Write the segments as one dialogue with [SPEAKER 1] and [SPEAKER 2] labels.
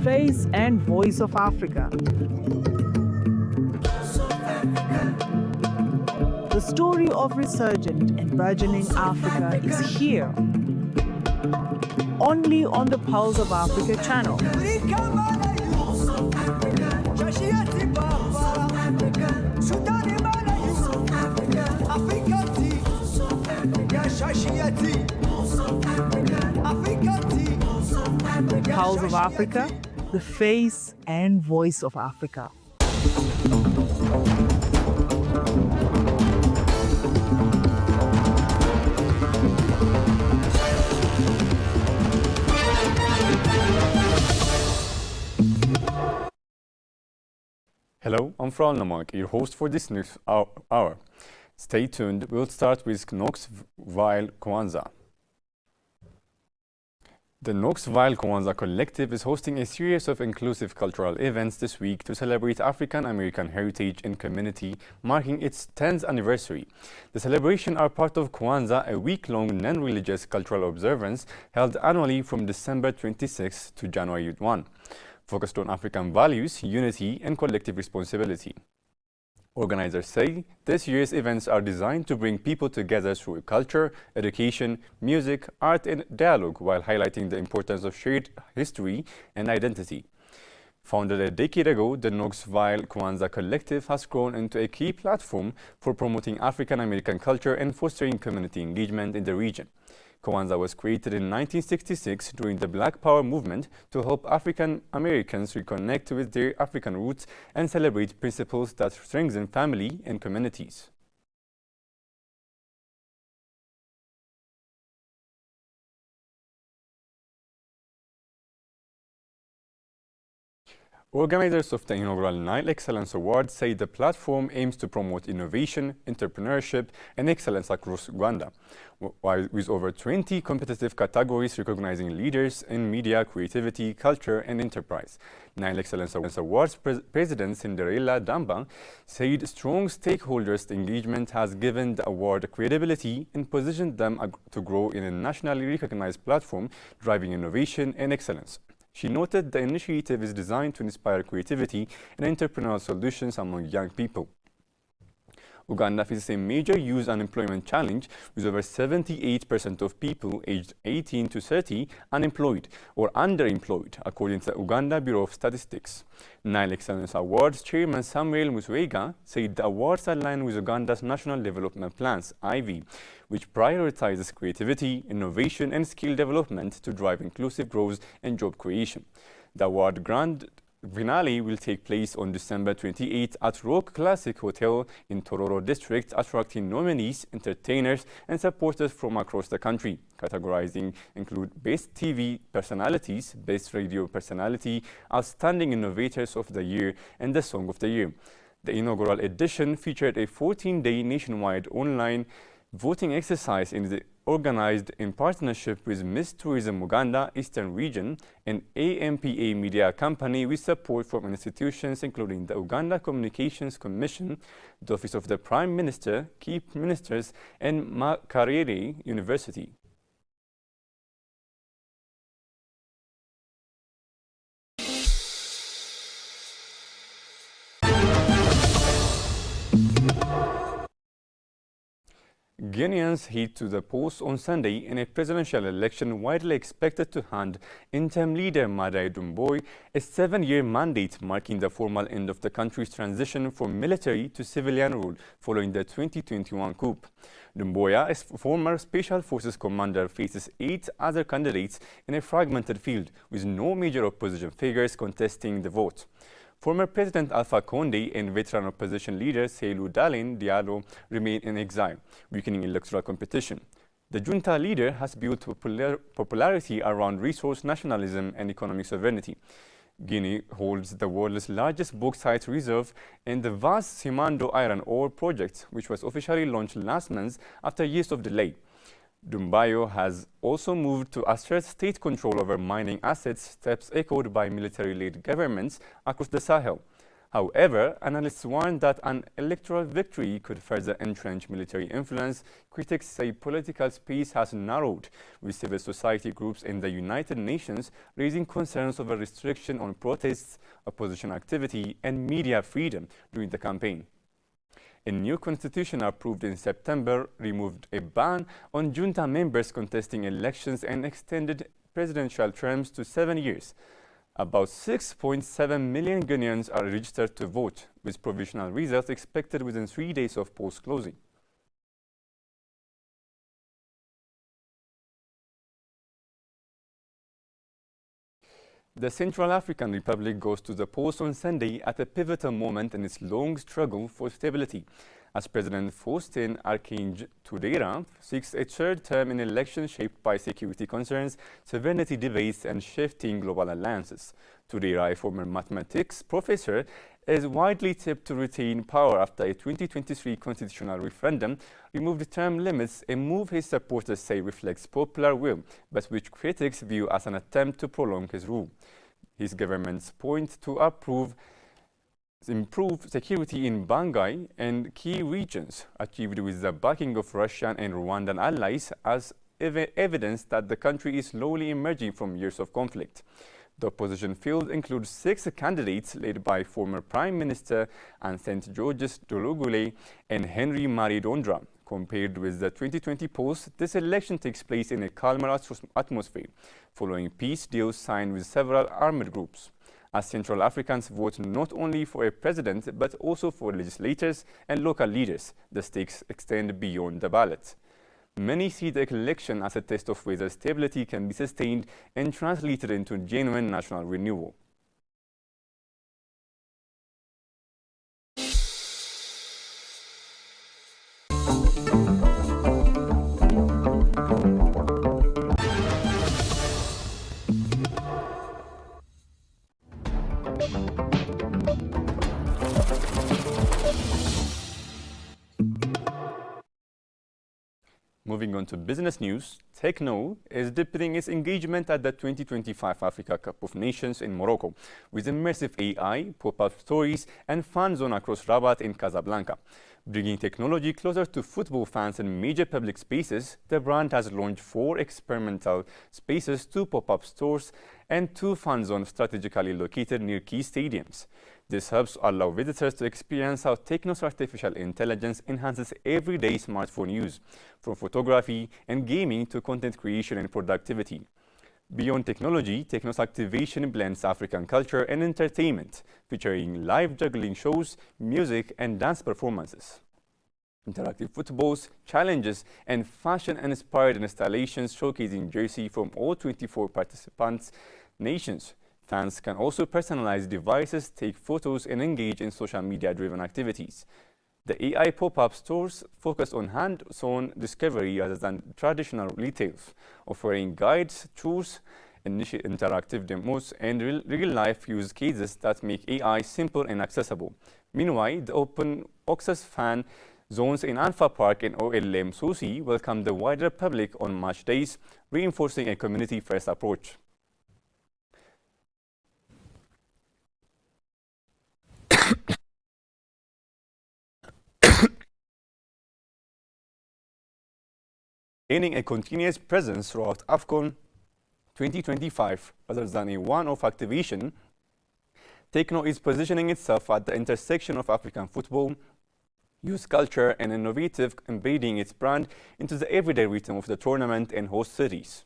[SPEAKER 1] face and voice of Africa. The story of resurgent and burgeoning Africa is here, only on the Pulse of Africa channel. Pulse of Africa, the face and voice of Africa.
[SPEAKER 2] Hello, I'm Fran Lamarck, your host for this next hour. Stay tuned. We'll start with Knoxville Kwanzaa. The Knoxville Kwanzaa Collective is hosting a series of inclusive cultural events this week to celebrate African American heritage and community, marking its 10th anniversary. The celebrations are part of Kwanzaa, a week-long non-religious cultural observance held annually from December 26 to January 1, focused on African values, unity, and collective responsibility. Organizers say this year's events are designed to bring people together through culture, education, music, art, and dialogue while highlighting the importance of shared history and identity. Founded a decade ago, the Knoxville Kwanzaa Collective has grown into a key platform for promoting African American culture and fostering community engagement in the region. Kwanzaa was created in 1966 during the Black Power movement to help African Americans reconnect with their African roots and celebrate principles that strengthen family and communities. Organizers of the inaugural Nile Excellence Award say the platform aims to promote innovation, entrepreneurship, and excellence across Uganda, with over 20 competitive categories recognizing leaders in media, creativity, culture, and enterprise. Nile Excellence Awards President Cinderella Damba said strong stakeholders' engagement has given the award credibility and positioned them to grow in a nationally recognized platform driving innovation and excellence. She noted the initiative is designed to inspire creativity and entrepreneurial solutions among young people. Uganda faces a major youth unemployment challenge, with over 78% of people aged 18 to 30 unemployed or underemployed, according to the Uganda Bureau of Statistics. Nile Excellence Awards Chairman Samuel Muswega said the awards align with Uganda's National Development Plans, IV, which prioritizes creativity, innovation, and skill development to drive inclusive growth and job creation. The award grand finale will take place on December 28 at Rock Classic Hotel in Tororo District, attracting nominees, entertainers, and supporters from across the country. Categorizing include Best TV Personalities, Best Radio Personality, Outstanding Innovators of the Year, and the Song of the Year. The inaugural edition featured a 14-day nationwide online voting exercise organized in partnership with Miss Tourism Uganda Eastern Region and AMPA Media Company, with support from institutions including the Uganda Communications Commission, the Office of the Prime Minister, Key Ministers, and Makerere University. Guineans head to the polls on Sunday in a presidential election widely expected to hand interim leader Madai Doumbouya a 7-year mandate, marking the formal end of the country's transition from military to civilian rule following the 2021 coup. Doumbouya, as former Special Forces commander, faces 8 other candidates in a fragmented field, with no major opposition figures contesting the vote. Former President Alpha Condé and veteran opposition leader Seydou Dalein Diallo remain in exile, weakening electoral competition. The junta leader has built popularity around resource nationalism and economic sovereignty. Guinea holds the world's largest bauxite reserve and the vast Simandou iron ore project, which was officially launched last month after years of delay. Doumbouya has also moved to assert state control over mining assets, steps echoed by military-led governments across the Sahel. However, analysts warn that an electoral victory could further entrench military influence. Critics say political space has narrowed, with civil society groups in the United Nations raising concerns over restriction on protests, opposition activity, and media freedom during the campaign. A new constitution approved in September removed a ban on junta members contesting elections and extended presidential terms to 7 years. About 6.7 million Guineans are registered to vote, with provisional results expected within 3 days of polls closing. The Central African Republic goes to the polls on Sunday at a pivotal moment in its long struggle for stability, as President Faustin Archange Touadéra seeks a third term in elections shaped by security concerns, sovereignty debates, and shifting global alliances. Touadéra, a former mathematics professor, is widely tipped to retain power after a 2023 constitutional referendum removed term limits, a move his supporters say reflects popular will, but which critics view as an attempt to prolong his rule. His government's point to improve security in Bangai and key regions, achieved with the backing of Russian and Rwandan allies, as evidence that the country is slowly emerging from years of conflict. The opposition field includes 6 candidates led by former Prime Minister St. Georges Dologule and Henry Marie-Dondra. Compared with the 2020 polls, this election takes place in a calmer atmosphere, following peace deals signed with several armed groups. As Central Africans vote not only for a president but also for legislators and local leaders, the stakes extend beyond the ballot. Many see the election as a test of whether stability can be sustained and translated into genuine national renewal. Moving on to business news, Tecno is deepening its engagement at the 2025 Africa Cup of Nations in Morocco, with immersive AI, pop-up stories, and fan zone across Rabat in Casablanca. Bringing technology closer to football fans in major public spaces, the brand has launched 4 experimental spaces, 2 pop-up stores, and 2 fan zones strategically located near key stadiums. This helps allow visitors to experience how Tecno's artificial intelligence enhances everyday smartphone use, from photography and gaming to content creation and productivity. Beyond technology, Tecno's activation blends African culture and entertainment, featuring live juggling shows, music, and dance performances. Interactive footballs, challenges, and fashion-inspired installations showcasing jerseys from all 24 participants nations. Fans can also personalize devices, take photos, and engage in social media-driven activities. The AI pop-up stores focus on hands-on discovery rather than traditional retail, offering guides, tours, interactive demos, and real-life use cases that make AI simple and accessible. Meanwhile, the open access fan zones in Alpha Park and OLM Susi welcome the wider public on match days, reinforcing a community-first approach. Gaining a continuous presence throughout AFCON 2025 rather than a one-off activation, Tecno is positioning itself at the intersection of African football, youth culture, and innovative, embedding its brand into the everyday rhythm of the tournament and host cities.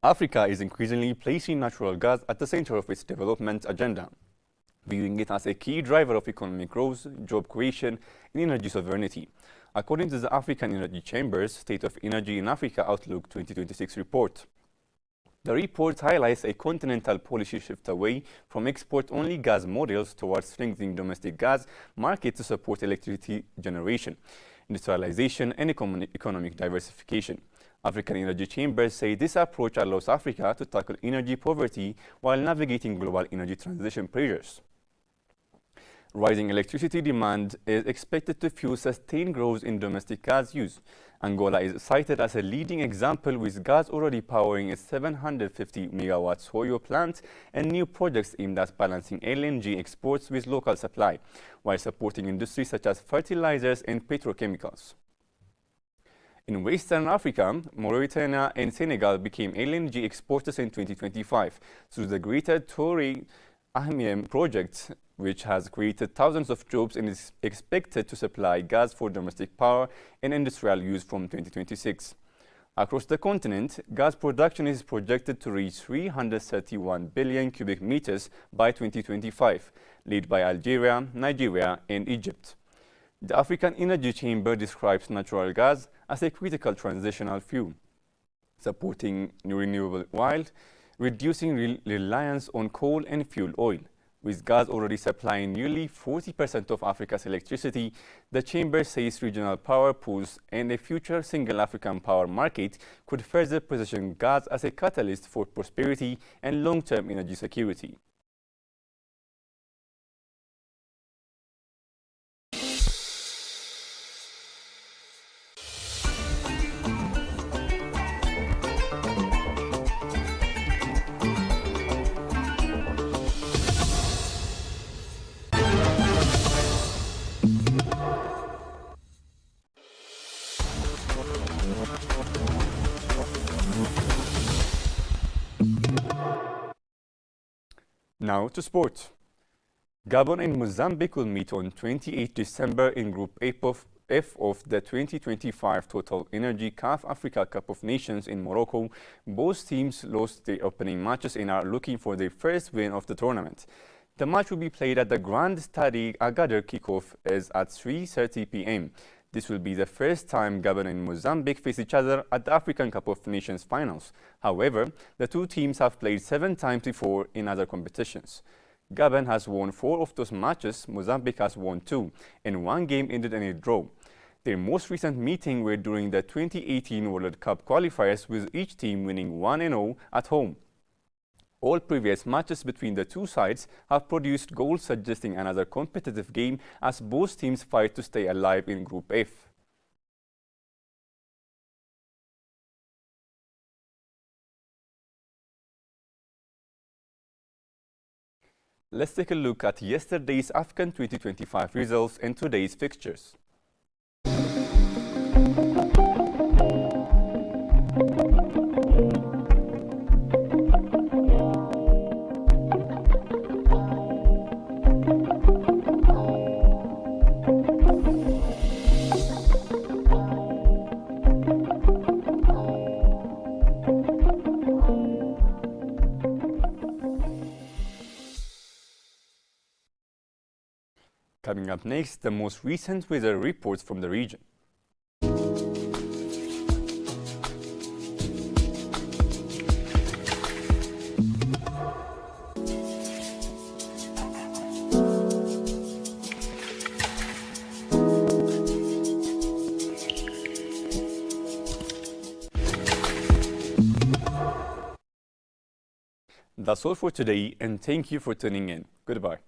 [SPEAKER 2] Africa is increasingly placing natural gas at the center of its development agenda, viewing it as a key driver of economic growth, job creation, and energy sovereignty. According to the African Energy Chamber's State of Energy in Africa Outlook 2026 report, The report highlights a continental policy shift away from export-only gas models towards strengthening domestic gas market to support electricity generation, industrialization, and economic diversification. African Energy Chambers say this approach allows Africa to tackle energy poverty while navigating global energy transition pressures. Rising electricity demand is expected to fuel sustained growth in domestic gas use. Angola is cited as a leading example, with gas already powering a 750 megawatt Soyo plant and new projects aimed at balancing LNG exports with local supply, while supporting industries such as fertilizers and petrochemicals. In Western Africa, Mauritania and Senegal became LNG exporters in 2025 through the Greater Touré Ahmeyim project, which has created thousands of jobs and is expected to supply gas for domestic power and industrial use from 2026. Across the continent, gas production is projected to reach 331 billion cubic meters by 2025, led by Algeria, Nigeria, and Egypt. The African Energy Chamber describes natural gas as a critical transitional fuel, supporting renewable while reducing reliance on coal and fuel oil. With gas already supplying nearly 40% of Africa's electricity, the Chamber says regional power pools and a future single African power market could further position gas as a catalyst for prosperity and long-term energy security. Now to sport. Gabon and Mozambique will meet on 28 December in Group F of the 2025 Total Energy CAF Africa Cup of Nations in Morocco. Both teams lost their opening matches and are looking for their first win of the tournament. The match will be played at the Grand Stade Agadir. Kickoff is at 3:30 p.m. This will be the first time Gabon and Mozambique face each other at the African Cup of Nations finals. However, the two teams have played 7 times before in other competitions. Gabon has won 4 of those matches, Mozambique has won 2, and 1 game ended in a draw. Their most recent meeting were during the 2018 World Cup qualifiers, with each team winning 1-0 at home. All previous matches between the two sides have produced goals, suggesting another competitive game as both teams fight to stay alive in Group F. Let's take a look at yesterday's AFCON 2025 results and today's fixtures. Coming up next, the most recent weather reports from the region. That's all for today, and thank you for tuning in. Goodbye.